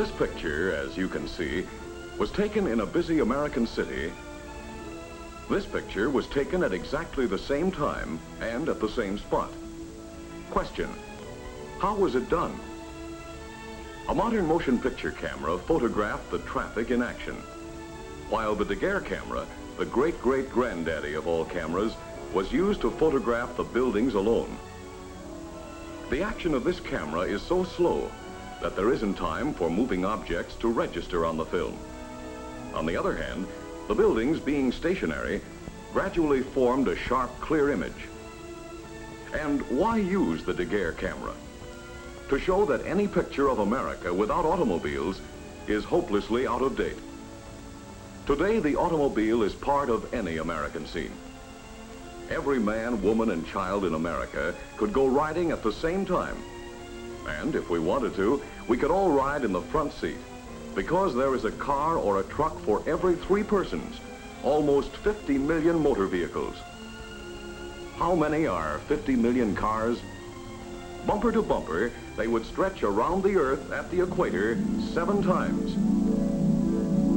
This picture, as you can see, was taken in a busy American city. This picture was taken at exactly the same time and at the same spot. Question: how was it done? A modern motion picture camera photographed the traffic in action, while the Daguerre camera, the great-great-granddaddy of all cameras, was used to photograph the buildings alone. The action of this camera is so slow that there isn't time for moving objects to register on the film. On the other hand, the buildings, being stationary, gradually formed a sharp, clear image. And why use the Daguerre camera? To show that any picture of America without automobiles is hopelessly out of date. Today, the automobile is part of any American scene. Every man, woman, and child in America could go riding at the same time. And if we wanted to, we could all ride in the front seat, because there is a car or a truck for every 3 persons, almost 50 million motor vehicles. How many are 50 million cars? Bumper to bumper, they would stretch around the earth at the equator 7 times.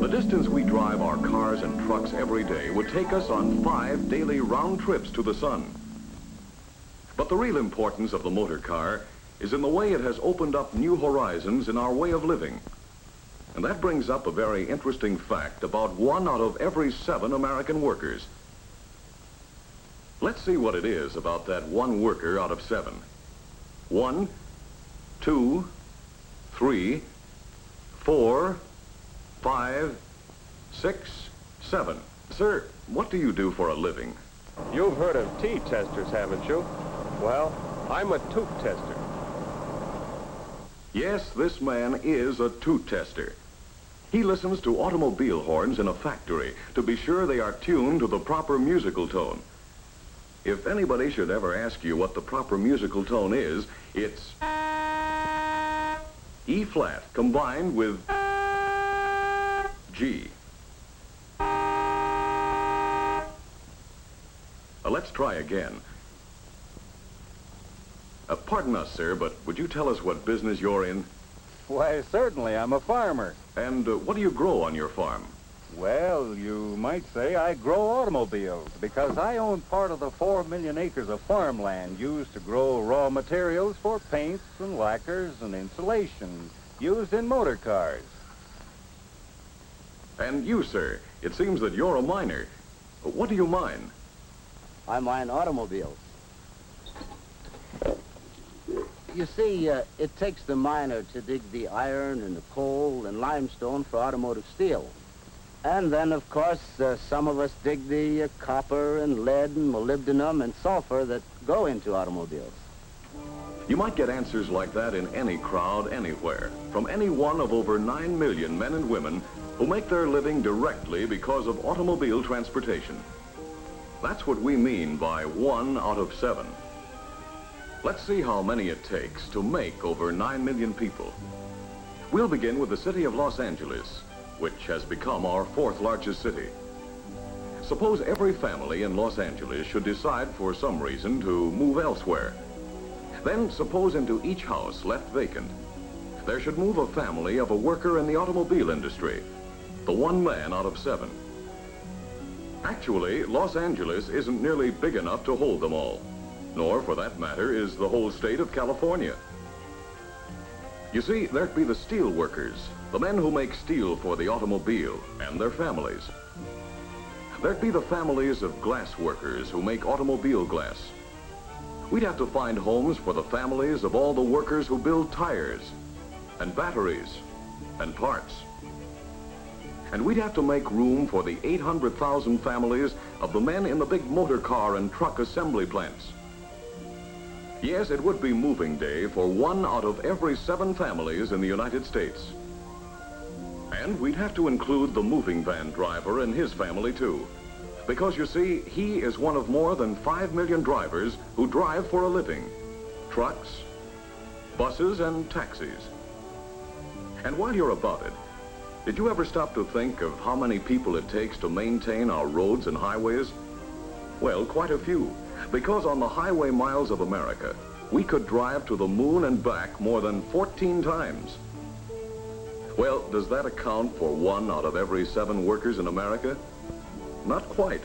The distance we drive our cars and trucks every day would take us on 5 daily round trips to the sun. But the real importance of the motor car is in the way it has opened up new horizons in our way of living. And that brings up a very interesting fact about 1 out of every 7 American workers. Let's see what it is about that 1 worker out of 7. 1, 2, 3, 4, 5, 6, 7. Sir, what do you do for a living? You've heard of toot-testers, haven't you? Well, I'm a toot-tester. Yes, this man is a toot-tester. He listens to automobile horns in a factory to be sure they are tuned to the proper musical tone. If anybody should ever ask you what the proper musical tone is, it's E-flat combined with G. Let's try again. Pardon us, sir, but would you tell us what business you're in? Why, certainly. I'm a farmer. And what do you grow on your farm? Well, you might say I grow automobiles because I own part of the 4 million acres of farmland used to grow raw materials for paints and lacquers and insulation used in motor cars. And you, sir, it seems that you're a miner. What do you mine? I mine automobiles. You see, it takes the miner to dig the iron and the coal and limestone for automotive steel. And then, of course, some of us dig the copper and lead and molybdenum and sulfur that go into automobiles. You might get answers like that in any crowd, anywhere, from any one of over 9 million men and women who make their living directly because of automobile transportation. That's what we mean by 1 out of 7. Let's see how many it takes to make over 9 million people. We'll begin with the city of Los Angeles, which has become our 4th largest city. Suppose every family in Los Angeles should decide for some reason to move elsewhere. Then suppose into each house left vacant, there should move a family of a worker in the automobile industry, the 1 man out of 7. Actually, Los Angeles isn't nearly big enough to hold them all, nor, for that matter, is the whole state of California. You see, there'd be the steel workers, the men who make steel for the automobile, and their families. There'd be the families of glass workers who make automobile glass. We'd have to find homes for the families of all the workers who build tires, and batteries, and parts. And we'd have to make room for the 800,000 families of the men in the big motor car and truck assembly plants. Yes, it would be moving day for 1 out of every 7 families in the United States. And we'd have to include the moving van driver and his family too. Because you see, he is one of more than 5 million drivers who drive for a living. Trucks, buses, and taxis. And while you're about it, did you ever stop to think of how many people it takes to maintain our roads and highways? Well, quite a few. Because on the highway miles of America, we could drive to the moon and back more than 14 times. Well, does that account for 1 out of every 7 workers in America? Not quite.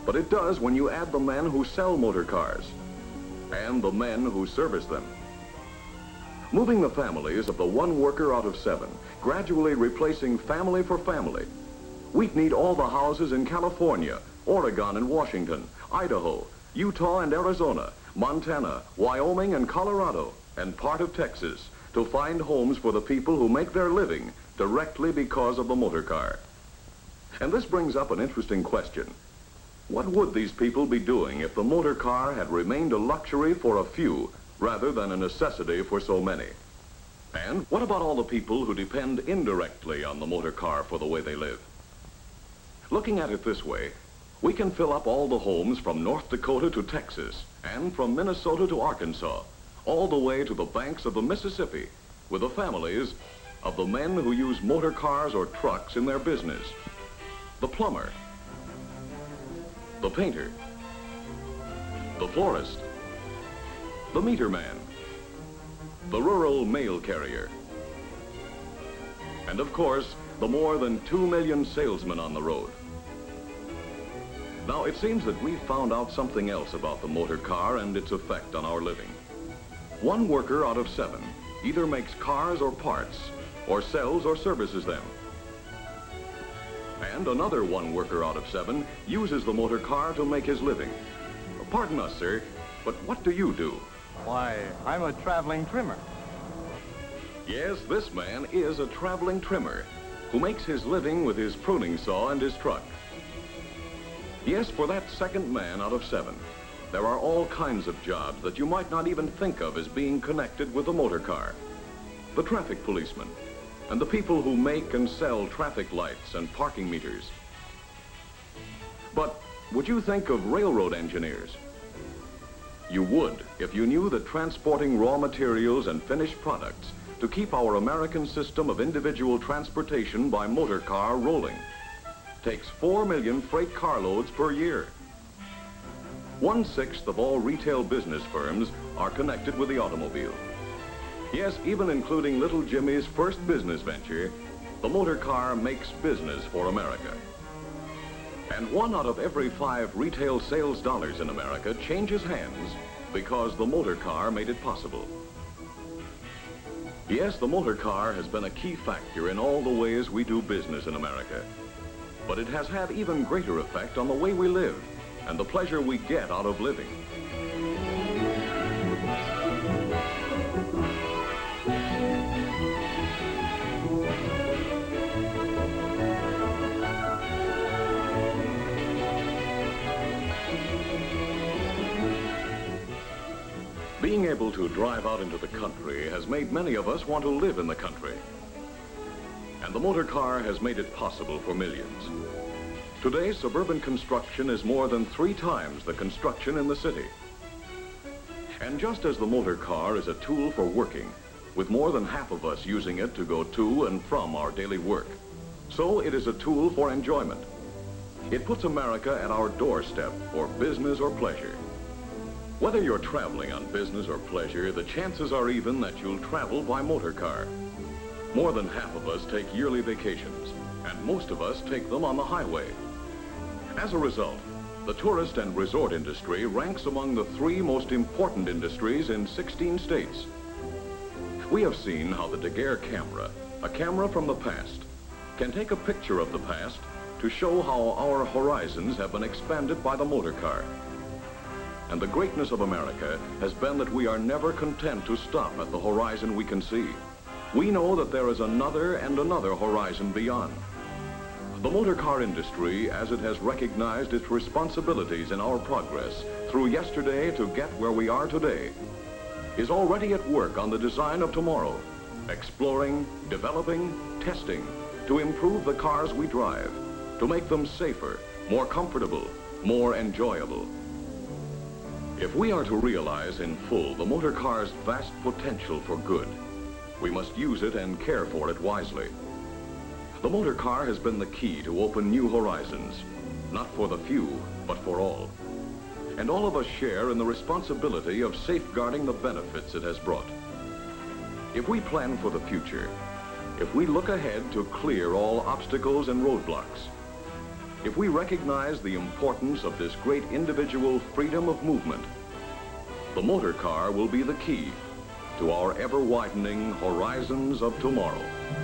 But it does when you add the men who sell motor cars and the men who service them. Moving the families of the 1 worker out of 7, gradually replacing family for family. We'd need all the houses in California, Oregon and Washington, Idaho, Utah and Arizona, Montana, Wyoming and Colorado, and part of Texas to find homes for the people who make their living directly because of the motor car. And this brings up an interesting question. What would these people be doing if the motor car had remained a luxury for a few rather than a necessity for so many? And what about all the people who depend indirectly on the motor car for the way they live? Looking at it this way, we can fill up all the homes from North Dakota to Texas and from Minnesota to Arkansas, all the way to the banks of the Mississippi with the families of the men who use motor cars or trucks in their business. The plumber, the painter, the florist, the meter man, the rural mail carrier, and of course, the more than 2 million salesmen on the road. Now, it seems that we've found out something else about the motor car and its effect on our living. 1 worker out of 7 either makes cars or parts, or sells or services them. And another 1 worker out of 7 uses the motor car to make his living. Pardon us, sir, but what do you do? Why, I'm a traveling trimmer. Yes, this man is a traveling trimmer who makes his living with his pruning saw and his truck. Yes, for that 2nd man out of 7, there are all kinds of jobs that you might not even think of as being connected with the motor car. The traffic policeman, and the people who make and sell traffic lights and parking meters. But would you think of railroad engineers? You would if you knew that transporting raw materials and finished products to keep our American system of individual transportation by motor car rolling takes 4 million freight carloads per year. 1/6 of all retail business firms are connected with the automobile. Yes, even including little Jimmy's first business venture, the motor car makes business for America. And 1 out of every 5 retail sales dollars in America changes hands because the motor car made it possible. Yes, the motor car has been a key factor in all the ways we do business in America. But it has had even greater effect on the way we live and the pleasure we get out of living. Being able to drive out into the country has made many of us want to live in the country. And the motor car has made it possible for millions. Today, suburban construction is more than 3 times the construction in the city. And just as the motor car is a tool for working, with more than half of us using it to go to and from our daily work, so it is a tool for enjoyment. It puts America at our doorstep for business or pleasure. Whether you're traveling on business or pleasure, the chances are even that you'll travel by motor car. More than half of us take yearly vacations, and most of us take them on the highway. As a result, the tourist and resort industry ranks among the 3 most important industries in 16 states. We have seen how the Daguerre camera, a camera from the past, can take a picture of the past to show how our horizons have been expanded by the motor car. And the greatness of America has been that we are never content to stop at the horizon we can see. We know that there is another and another horizon beyond. The motor car industry, as it has recognized its responsibilities in our progress through yesterday to get where we are today, is already at work on the design of tomorrow, exploring, developing, testing, to improve the cars we drive, to make them safer, more comfortable, more enjoyable. If we are to realize in full the motor car's vast potential for good, we must use it and care for it wisely. The motor car has been the key to open new horizons, not for the few, but for all. And all of us share in the responsibility of safeguarding the benefits it has brought. If we plan for the future, if we look ahead to clear all obstacles and roadblocks, if we recognize the importance of this great individual freedom of movement, the motor car will be the key to our ever-widening horizons of tomorrow.